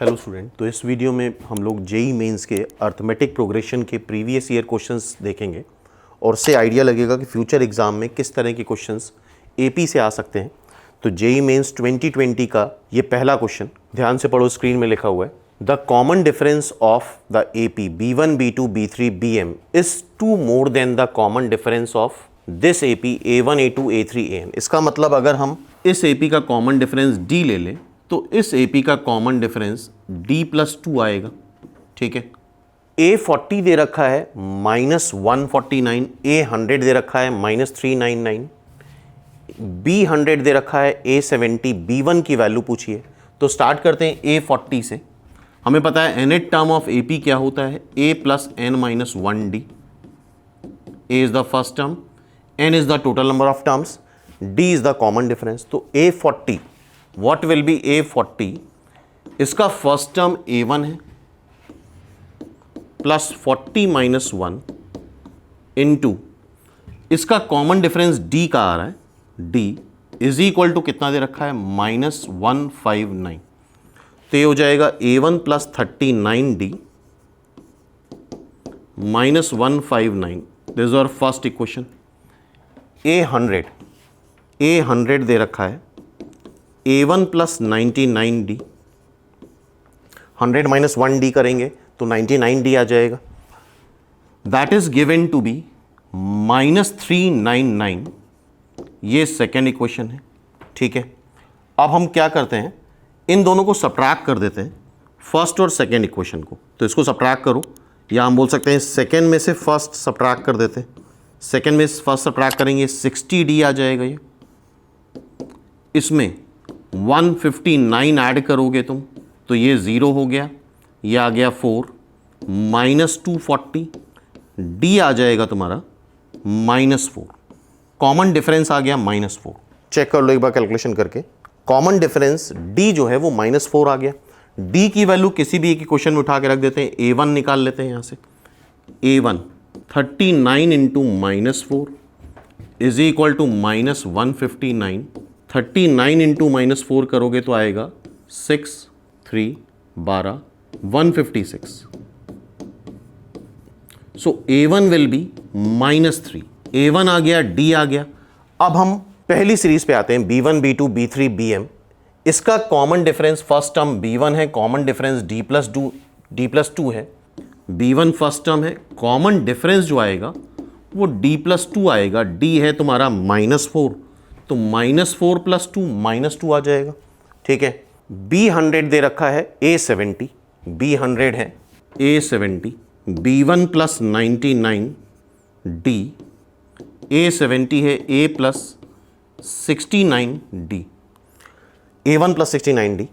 Hello student, तो इस video में हम लोग जेई मेंस के अर्थमेटिक प्रोग्रेशन के प्रीवियस ईयर क्वेश्चंस देखेंगे और उससे आइडिया लगेगा कि फ्यूचर एग्जाम में किस तरह के क्वेश्चंस एपी से आ सकते हैं। तो जेई मेंस 2020 का ये पहला क्वेश्चन ध्यान से पढ़ो, स्क्रीन में लिखा हुआ है the common difference of the AP B1 B2 B3 BM is 2 more than the common difference of this AP A1 A2 A3 AN। इसका मतलब अगर हम इस एपी का कॉमन डिफरेंस D ले लें तो इस एपी का कॉमन डिफरेंस D+2 आएगा। ठीक है, A40 दे रखा है -149, A100 दे रखा है -399, B100 दे रखा है A70, B1 की वैल्यू पूछिए। तो स्टार्ट करते हैं A40 से। हमें पता है nth टर्म ऑफ AP क्या होता है, A + n-1D। A is the first term, n is the total number of terms, D is the common difference. तो A40 what will be A40, इसका फर्स्ट टर्म A1 है plus 40 - 1 into इसका common difference D का आ रहा है, D is equal to कितना दे रखा है -159। तो ये हो जाएगा A1 + 39D -159। This is our first equation. A100 दे रखा है A1 + 99D, 100 - 1D करेंगे तो 99D आ जाएगा। That is given to be -399। ये सेकेंड इक्वेशन है। ठीक है, अब हम क्या करते हैं, इन दोनों को सब्ट्रैक्ट कर देते हैं, फर्स्ट और सेकेंड इक्वेशन को। तो इसको सब्ट्रैक्ट करो, या हम बोल सकते हैं सेकेंड में से फर्स्ट सब्ट्रैक्ट कर देते हैं। सेकेंड में फर्स्ट सब्ट्रैक्ट करेंगे 60D आ जाएगा। ये इसमें 159 ऐड करोगे तुम तो ये 0 हो गया, ये आ गया 4 -240, D आ जाएगा तुम्हारा -4। कॉमन डिफरेंस आ गया -4। चेक कर लो एक बार कैलकुलेशन करके, कॉमन डिफरेंस D जो है वो -4 आ गया। D की वैल्यू किसी भी एक क्वेश्चन में उठा के रख देते हैं, A1 निकाल लेते हैं यहाँ से। A1 39 × -4 is equal to -159। 39 × -4 करोगे तो आएगा 6 3 12 156। सो A1 विल बी -3। A1 आ गया, D आ गया। अब हम पहली सीरीज पे आते हैं, B1 B2 B3 BM। इसका common difference first term B1 है, कॉमन डिफरेंस D+2 है। B1 फर्स्ट टर्म है, कॉमन डिफरेंस जो आएगा वो D+2 आएगा। D है तुम्हारा -4, तो -4 + 2 -2 आ जाएगा। ठीक है, B100 दे रखा है A70, B100 है A70, B1 + 99 D, A70 है A + 69 D, A1 + 69 D।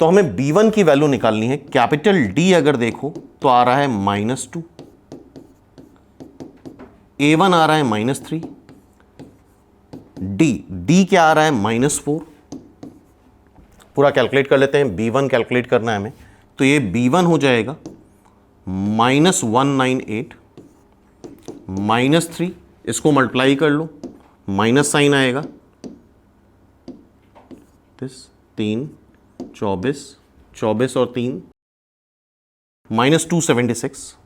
तो हमें B1 की वैल्यू निकालनी है। कैपिटल D अगर देखो तो आ रहा है -2, A1 आ रहा है -3, D क्या आ रहा है -4। पूरा कैलकुलेट कर लेते हैं, B1 कैलकुलेट करना है हमें। तो ये B1 हो जाएगा -198 -3, इसको मल्टीप्लाई कर लो, माइनस साइन आएगा, 3 24 और 3 -276।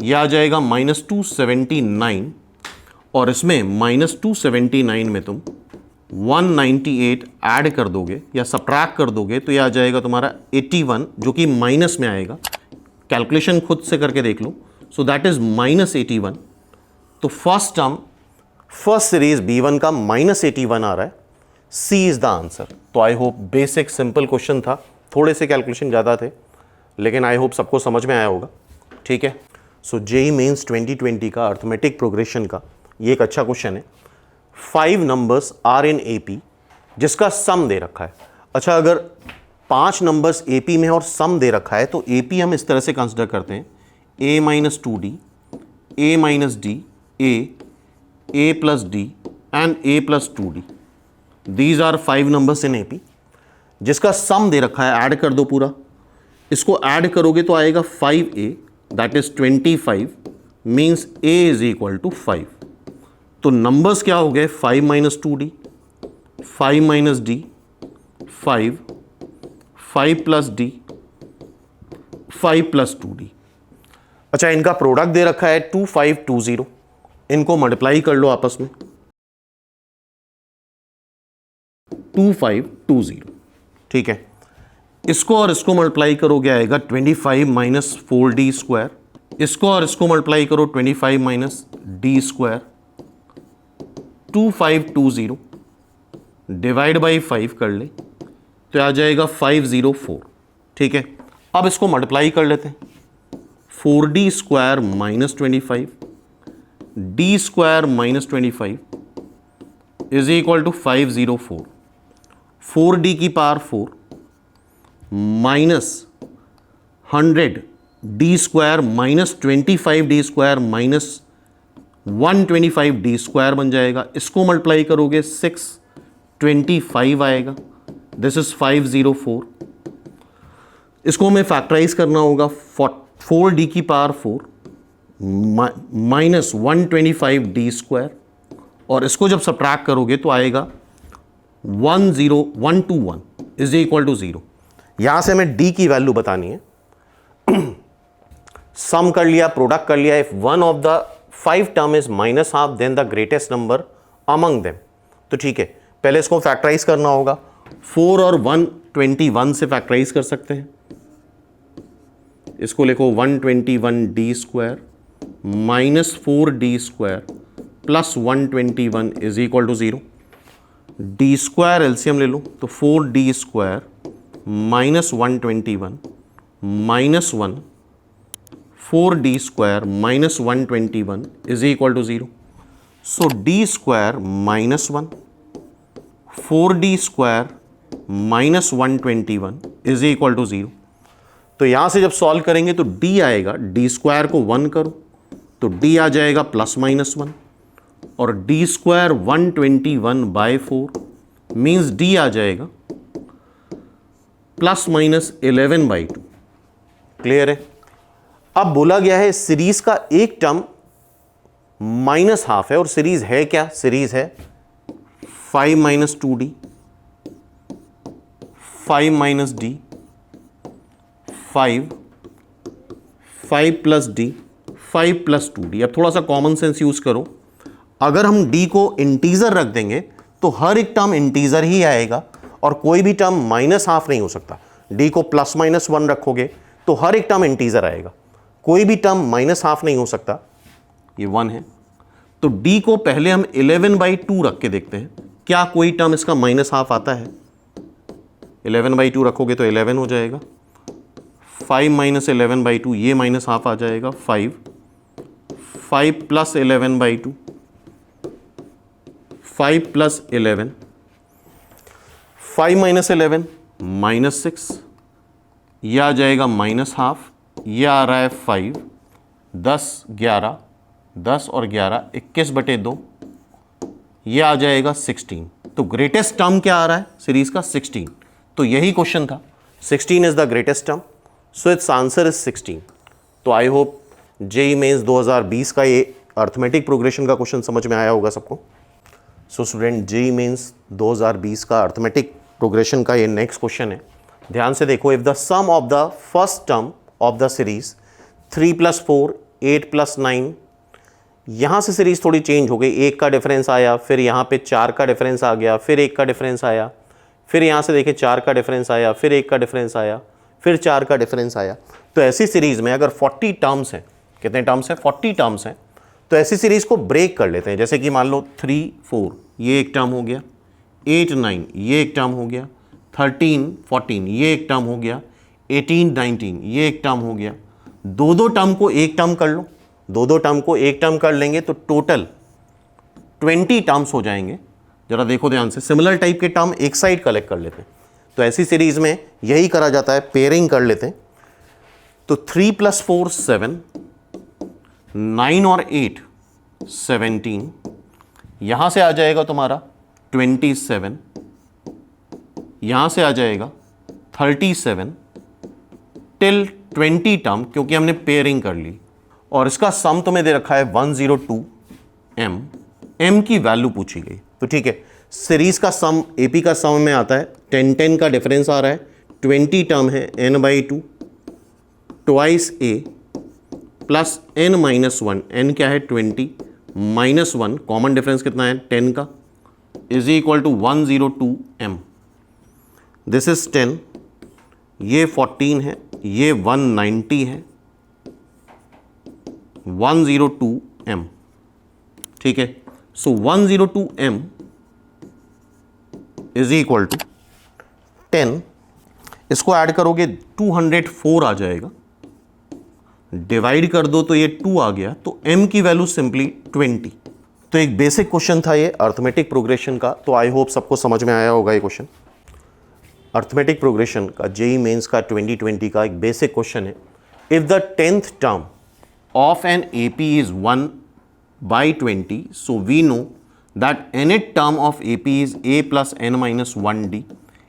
यह आ जाएगा -279, और इसमें -279 में तुम 198 ऐड कर दोगे या सब्ट्रैक्ट कर दोगे तो यह आ जाएगा तुम्हारा 81, जो कि माइनस में आएगा। कैलकुलेशन खुद से करके देख लो। So that is -81। तो first term, first series B1 का -81 आ रहा है। C is the answer. तो I hope basic simple question था, थोड़े से कैलकुलेशन ज़्यादा थे, लेकिन आई होप सबको समझ में आया होगा। ठीक है, सो जेई मेंस 2020 का अर्थमेटिक प्रोग्रेशन का ये एक अच्छा क्वेश्चन है। 5 नंबर्स आर इन AP जिसका सम दे रखा है। अच्छा, अगर 5 नंबर्स AP में और सम दे रखा है तो AP हम इस तरह से कंसिडर करते हैं, A - 2D, A - D, A + D and A + 2D। These are 5 numbers in AP जिसका सम दे रखा है। ऐड कर दो पूरा, इसको ऐड करोगे तो आएगा 5A, that is 25, means A is equal to 5। तो नंबर्स क्या हो गए, 5 - 2D, 5 - D, 5 + D, 5 + 2d। अच्छा, इनका प्रोडक्ट दे रखा है 2520, इनको मल्टीप्लाई कर लो आपस में, 2520, ठीक है। इसको और इसको मल्टीप्लाई करोगे आएगा 25 - 4d²। इसको और इसको मल्टीप्लाई करो 25 - d²। 2520 डिवाइड बाई 5 कर ले तो आ जाएगा 504, ठीक है। अब इसको मल्टीप्लाई कर लेते हैं, 4d² - 25 d² - 25 is equal to 504। 4d की power 4 minus 100 d² minus 25 d² minus 125 d² बन जाएगा। इसको मल्टीप्लाई करोगे 625 आएगा, दिस इज 504। इसको हमें फैक्टराइज करना होगा, 4d की पावर 4 माइनस 125 d² और इसको जब सब्ट्रैक्ट करोगे तो आएगा 10121 इज इक्वल टू 0। यहां से हमें d की वैल्यू बतानी है। सम कर लिया, प्रोडक्ट कर लिया। If one of the 5 term is -½ then the greatest number among them. तो ठीक है, पहले इसको फैक्टराइज करना होगा। 4 और 121 से फैक्टराइज कर सकते हैं। इसको लिखो 121 d² minus 4d² plus 121 is equal to 0। d² LCM ले लो तो 4d² minus 121 minus 1 4d² minus 121 is equal to 0। So d² minus 1 4d² minus 121 is equal to 0। तो यहां से जब सॉल्व करेंगे तो d आएगा, d² को 1 करो तो d आ जाएगा +-1 और d² 121/4 मीन्स d आ जाएगा +-11/2। क्लियर है। अब बोला गया है सीरीज का एक टर्म -½ है और सीरीज है क्या? सीरीज है 5 - 2d 5 - d 5 5 + d 5 + 2d। अब थोड़ा सा कॉमन सेंस यूज करो। अगर हम d को इंटीजर रख देंगे तो हर एक टर्म इंटीजर ही आएगा और कोई भी टर्म -½ नहीं हो सकता। d को +-1 रखोगे तो हर एक टर्म इंटीजर आएगा, कोई भी टर्म -½ नहीं हो सकता। ये 1 है तो d को पहले हम 11/2 रख के देखते हैं, क्या कोई टर्म इसका -½ आता है? 11/2 रखोगे तो 11 हो जाएगा। 5 - 11/2 ये -½ आ जाएगा 5 5 + 11/2 5 + 11 5 - 11 -6 यह आ जाएगा -½ यह आ रहा है 5 10 11 10 और 11 21/2 यह आ जाएगा 16। तो ग्रेटेस्ट टर्म क्या आ रहा है सीरीज का? 16। तो यही क्वेश्चन था, 16 is the greatest term, so it's answer is 16। तो आई होप जेईई मेंस 2020 का ये अर्थमेटिक प्रोग्रेशन का क्वेश्चन समझ में आया होगा सबको। सो स्टूडेंट, जेईई मेंस 2020 का अर्थमेटिक प्रोग्रेशन का ये नेक्स्ट क्वेश्चन है। ध्यान से देखो, if the sum of the first term of the series 3 + 4 8 + 9, यहाँ से सीरीज थोड़ी चेंज हो गई, 1 का डिफरेंस आया, फिर यहाँ पे 4 का डिफरेंस आ गया, फिर 1 का डिफरेंस आया, फिर यहाँ से देखिए 4 का डिफरेंस आया, फिर 1 का डिफरेंस आया, फिर 4 का डिफरेंस आया। तो ऐसी सीरीज में अगर 40 टर्म्स हैं, कितने टर्म्स हैं? 40 टर्म्स हैं। तो ऐसी सीरीज को ब्रेक कर लेते हैं। जैसे कि मान लो 3 4 ये एक टर्म हो गया, 8 9 ये एक टर्म हो गया, 13 14 ये एक टर्म हो गया, 18 19 ये एक टर्म हो गया। दो टर्म को एक टर्म कर लो, दो टर्म को एक टर्म कर लेंगे तो टोटल 20 टर्म्स हो जाएंगे। जरा देखो ध्यान से, सिमिलर टाइप के टर्म एक साइड कलेक्ट कर लेते हैं। तो ऐसी सीरीज में यही करा जाता है, पेयरिंग कर लेते हैं। तो 3 + 4 7 9 और 8 17 यहां से आ जाएगा तुम्हारा 27, यहां से आ जाएगा 37 टिल 20 टर्म, क्योंकि हमने पेयरिंग कर ली। और इसका सम तुम्हें दे रखा है 102 m की वैल्यू पूछी गई। तो ठीक है, सीरीज का सम एपी का सम में आता है, 10 10 का डिफरेंस आ रहा है, 20 टर्म है n/2 ट्वाइस ए प्लस n माइनस 1, n क्या है 20 माइनस 1, कॉमन डिफरेंस कितना है 10 का, is equal to 102m। This is 10, ये 14 है, ये 190 है, 102m। ठीक है, सो 102m इज इक्वल टू 10, इसको ऐड करोगे 204 आ जाएगा, डिवाइड कर दो तो ये 2 आ गया, तो m की वैल्यू सिंपली 20। तो एक बेसिक क्वेश्चन था ये अर्थमेटिक प्रोग्रेशन का, तो आई होप सबको समझ में आया होगा ये क्वेश्चन। अर्थमेटिक प्रोग्रेशन का जेईई मेंस का 2020 का एक बेसिक क्वेश्चन है। If the 10th term of an AP is 1/20, so we know that nth term of AP is a plus n minus 1d।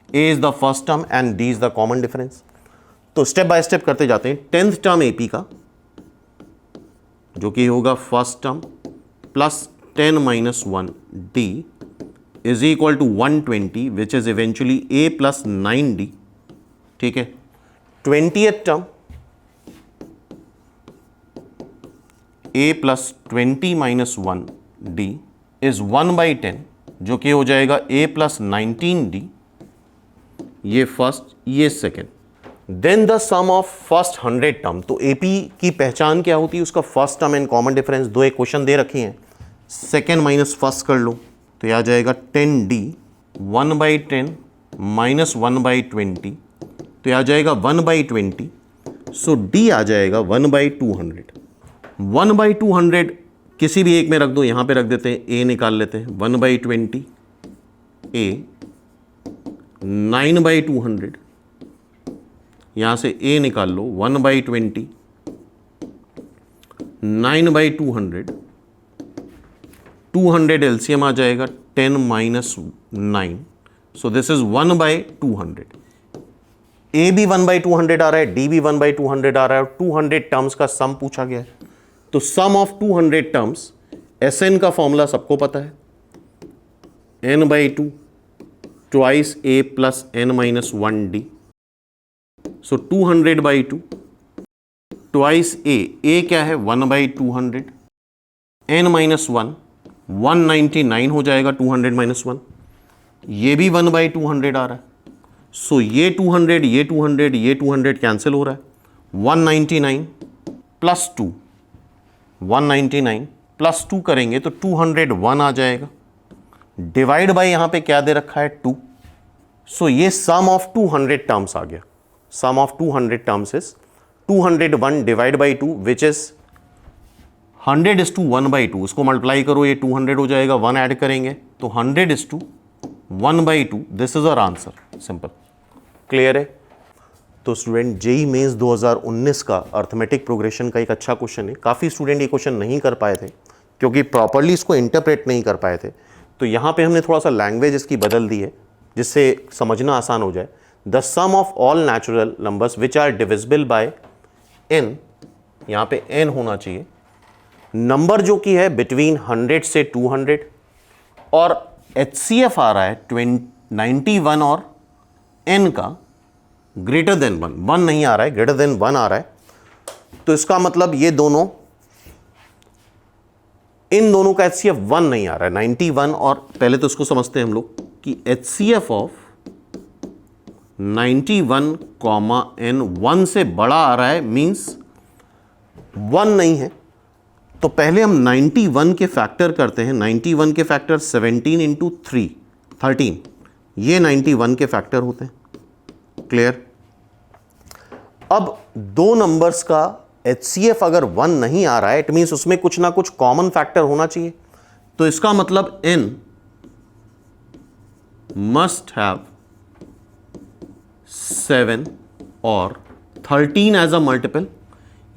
a is the first term and d is the common difference. तो step by step करते जाते हैं। 10th term AP का जो कि होगा first term plus 10 minus 1d is equal to 120 which is eventually a plus 9d। ठीक है, 20th term a plus 20 minus 1d is 1/10 जो कि हो जाएगा a प्लस 19d, ये फर्स्ट ये second. Then the sum of first 100 term. तो AP की पहचान क्या होती है, उसका first term and common difference. दो इक्वेशन दे रखी हैं, सेकेंड माइनस फर्स्ट कर लो तो यह आ जाएगा 10d, 1/10 माइनस 1/20 तो यह आ जाएगा 1/20। सो d आ जाएगा 1/200। 1/200 किसी भी एक में रख दो, यहां पे रख देते हैं, a निकाल लेते हैं, 1/20 a, 9/200 यहां से a निकाल लो, 1/20 9/200, 200 एलसीएम आ जाएगा 10 minus 9, so this is 1/200। a भी 1/200 आ रहा है, d भी 1/200 आ रहा है और 200 टर्म्स का सम पूछा गया है। तो सम ऑफ 200 टर्म्स, Sn का फॉर्मूला सबको पता है, n/2 twice a plus n minus 1d। So 200/2 twice a क्या है 1/200, n माइनस 1 199 हो जाएगा 200 माइनस 1, ये भी 1/200 आ रहा है। सो ये 200 ये 200 ये 200 कैंसिल हो रहा है, 199 प्लस 2, 199 प्लस 2 करेंगे तो 201 आ जाएगा, डिवाइड बाय यहां पे क्या दे रखा है 2। सो ये सम ऑफ 200 टर्म्स आ गया। Sum of 200 terms is 201 divide by 2 which is 100 is to 1/2। इसको मल्टीप्लाई करो, ये 200 हो जाएगा, 1 ऐड करेंगे तो 100 is to 1/2। This is our answer, simple, clear है। तो स्टूडेंट जेईई मेंस 2019 का अर्थमेटिक प्रोग्रेशन का एक अच्छा क्वेश्चन है। काफ़ी स्टूडेंट ये क्वेश्चन नहीं कर पाए थे क्योंकि प्रॉपरली इसको इंटरप्रेट नहीं कर पाए थे, तो यहाँ पे हमने थोड़ा सा लैंग्वेज इसकी बदल दी है जिससे समझना आसान हो जाए। The sum of all natural numbers which are divisible by n, यहाँ पे n होना चाहिए, नंबर जो कि है बिटवीन 100 से 200 और HCF आ रहा है 91 और n का ग्रेटर देन 1 नहीं आ रहा है, ग्रेटर देन 1 आ रहा है। तो इसका मतलब ये दोनों, इन दोनों का HCF 1 नहीं आ रहा है, 91 और पहले तो इसको समझते हैं हम लोग कि HCF ऑफ 91, n 1 से बड़ा आ रहा है, मींस 1 नहीं है। तो पहले हम 91 के फैक्टर करते हैं। 91 के फैक्टर 17 इंटू 3 13, ये 91 के फैक्टर होते हैं, क्लियर। अब दो नंबर्स का HCF अगर 1 नहीं आ रहा है, इट मीन्स उसमें कुछ ना कुछ कॉमन फैक्टर होना चाहिए। तो इसका मतलब n मस्ट हैव 7 और 13 एज अ मल्टीपल,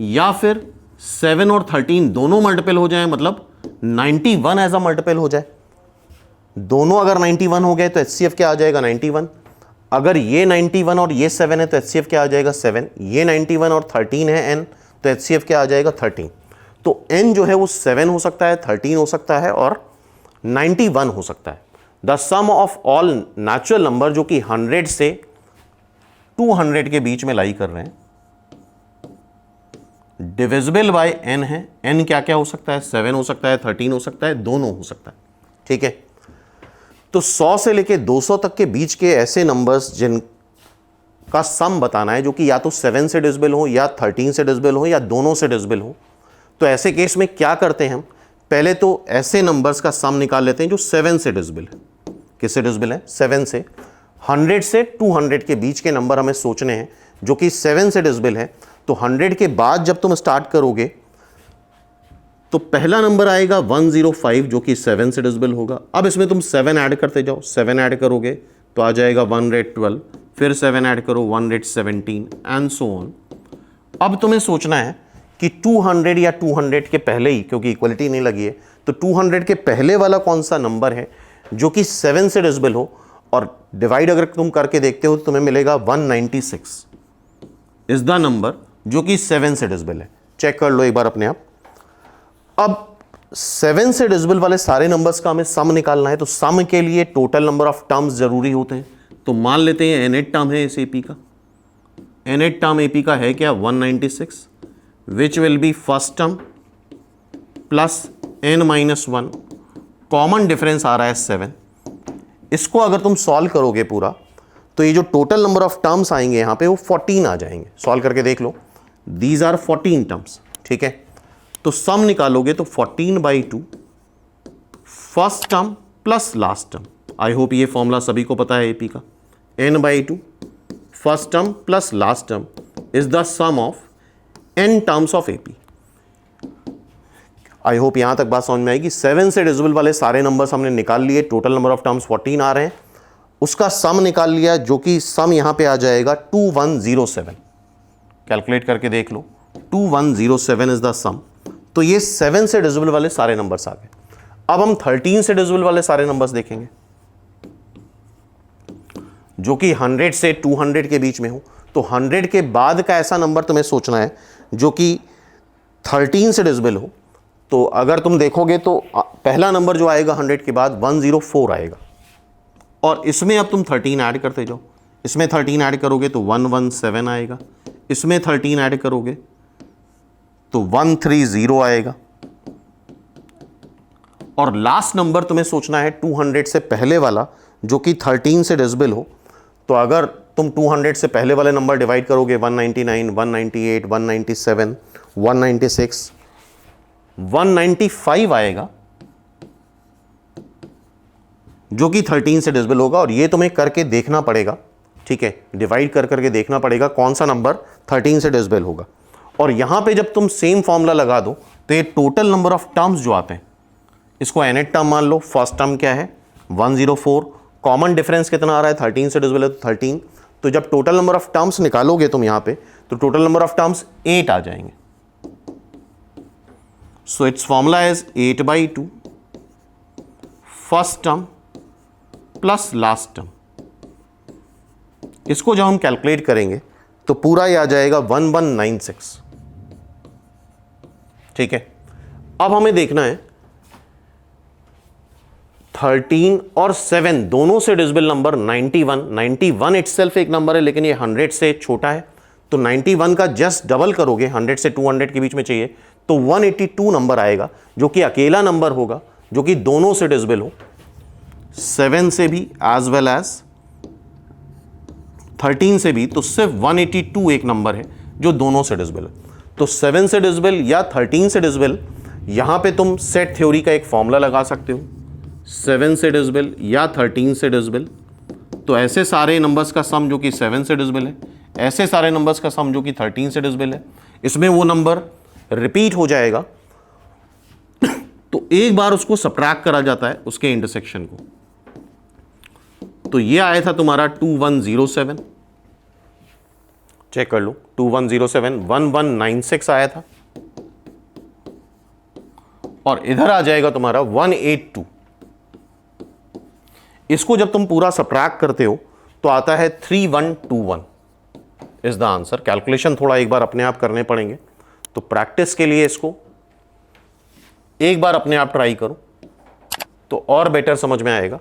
या फिर 7 और 13 दोनों मल्टीपल हो जाए, मतलब 91 एज अ मल्टीपल हो जाए। दोनों अगर 91 हो गए तो HCF क्या आ जाएगा 91। अगर ये 91 और ये 7 है तो HCF क्या आ जाएगा 7। ये 91 और 13 है n तो HCF क्या आ जाएगा 13। तो n जो है वो 7 हो सकता है, 13 हो सकता है और 91 हो सकता है। The sum of all natural number जो कि 100 से 200 के बीच में लाई कर रहे हैं, डिविजिबल बाय n है। n क्या क्या हो सकता है? 7 हो सकता है, 13 हो सकता है, दोनों हो सकता है। ठीक है, तो 100 से लेके 200 तक के बीच के ऐसे नंबर्स जिनका सम बताना है, जो कि या तो 7 से डिविजिबल हो या 13 से डिविजिबल हो या दोनों से डिविजिबल हो, तो ऐसे केस में क्या करते हैं हम? पहले तो ऐसे नंबर्स का सम निकाल लेते हैं जो 7 से डिविजिबल है। किससे डिविजिबल है? 7 से। 100 से 200 के बीच के नंबर हमें सोचने हैं जो कि 7 से डिविजिबल है। तो 100 के बाद जब तुम स्टार्ट करोगे तो पहला नंबर आएगा 105 जो कि 7 से डिविजिबल होगा। अब इसमें तुम 7 ऐड करते जाओ, 7 ऐड करोगे तो आ जाएगा 112, फिर 7 ऐड करो 117 एंड सो ऑन। अब तुम्हें सोचना है कि 200 या 200 के पहले ही, क्योंकि इक्वलिटी नहीं लगी है, तो 200 के पहले वाला कौन सा नंबर है जो कि 7 से डिविजिबल हो, और डिवाइड अगर तुम करके देखते हो तो तुम्हें मिलेगा 196 इज द नंबर जो कि 7 से डिविजिबल है। चेक कर लो एक बार अपने आप। अब 7 से डिविजिबल वाले सारे नंबर्स का हमें सम निकालना है, तो सम के लिए टोटल नंबर ऑफ टर्म्स जरूरी होते हैं। तो मान लेते हैं nth टर्म है इस एपी का। nth टर्म एपी का है क्या? 196, which will be first term plus n-1। Common difference आ रहा है 7। इसको अगर तुम सॉल्व करोगे पूरा, तो ये जो टोटल नंबर ऑफ टर्म्स आएंगे यहां पे वो 14 आ जाएंगे। सॉल्व करके देख लो, दीज आर 14 टर्म्स। ठीक है, तो सम निकालोगे तो 14/2 first term plus last term. I hope ये फॉर्मूला सभी को पता है एपी का। n/2 first term plus last term is the sum of n terms of AP. I hope यहां तक बात समझ में आएगी। 7 से डिविजिबल वाले सारे नंबर्स हमने निकाल लिए, टोटल नंबर ऑफ टर्म्स 14 आ रहे हैं, उसका सम निकाल लिया जो कि सम यहां पे आ जाएगा 2107। कैलकुलेट करके देख लो, 2107 इज द सम। तो ये 7 से डिविजिबल वाले सारे नंबर्स आ गए। अब हम 13 से डिविजिबल वाले सारे नंबर्स देखेंगे जो कि 100 से 200 के बीच में हो। तो 100 के बाद का ऐसा नंबर तुम्हें सोचना है जो कि 13 से डिविजिबल हो। तो अगर तुम देखोगे तो पहला नंबर जो आएगा 100 के बाद 104 आएगा, और इसमें अब तुम 13 ऐड करते जाओ। इसमें 13 ऐड करोगे तो 117 आएगा, इसमें 13 ऐड करोगे तो 130 आएगा, और लास्ट नंबर तुम्हें सोचना है 200 से पहले वाला जो कि 13 से डिविजिबल हो। तो अगर तुम 200 से पहले वाले नंबर डिवाइड करोगे 199, 198, 197, 196, 195 आएगा जो कि 13 से डिविजिबल होगा। और ये तुम्हें करके देखना पड़ेगा, ठीक है, डिवाइड कर करके देखना पड़ेगा कौन सा नंबर 13 से डिविजिबल होगा। और यहां पे जब तुम सेम फॉर्मूला लगा दो तो ये टोटल नंबर ऑफ टर्म्स जो आते हैं, इसको nth टर्म मान लो। फर्स्ट टर्म क्या है? 104। कॉमन डिफरेंस कितना आ रहा है? 13 से डिविजिबल है तो 13। तो जब टोटल नंबर ऑफ टर्म्स निकालोगे तुम यहां पे, तो टोटल नंबर ऑफ टर्म्स 8 आ जाएंगे। So it's formula is 8/2 first term plus last term. इसको जब हम कैलकुलेट करेंगे तो पूरा ये आ जाएगा 1196। ठीक है, अब हमें देखना है 13 और 7 दोनों से डिविजिबल नंबर 91 इटसेल्फ एक नंबर है, लेकिन ये 100 से छोटा है। तो 91 का जस्ट डबल करोगे, 100 से 200 के बीच में चाहिए, तो 182 नंबर आएगा जो कि अकेला नंबर होगा जो कि दोनों से डिविजिबल हो, 7 से भी एज वेल एज 13 से भी। तो सिर्फ 182 एक नंबर है जो दोनों से डिविजिबल है। तो 7 से डिविजिबल या 13 से डिविजिबल, यहां पे तुम सेट थ्योरी का एक फॉर्मूला लगा सकते हो। 7 से डिविजिबल या 13 से डिविजिबल, तो ऐसे सारे नंबर्स का सम जो कि 7 से डिविजिबल है, ऐसे सारे नंबर्स का सम जो कि 13 से डिविजिबल है, इसमें वो नंबर रिपीट हो जाएगा तो एक बार उसको सब्ट्रैक्ट करा जाता है उसके इंटरसेक्शन को। तो ये आया था तुम्हारा 2107। चेक कर लो, 2107, 1196 आया था, और इधर आ जाएगा तुम्हारा 182। इसको जब तुम पूरा सब्ट्रैक्ट करते हो तो आता है 3121 इज द आंसर। कैलकुलेशन थोड़ा एक बार अपने आप करने पड़ेंगे, तो प्रैक्टिस के लिए इसको एक बार अपने आप ट्राई करो तो और बेटर समझ में आएगा।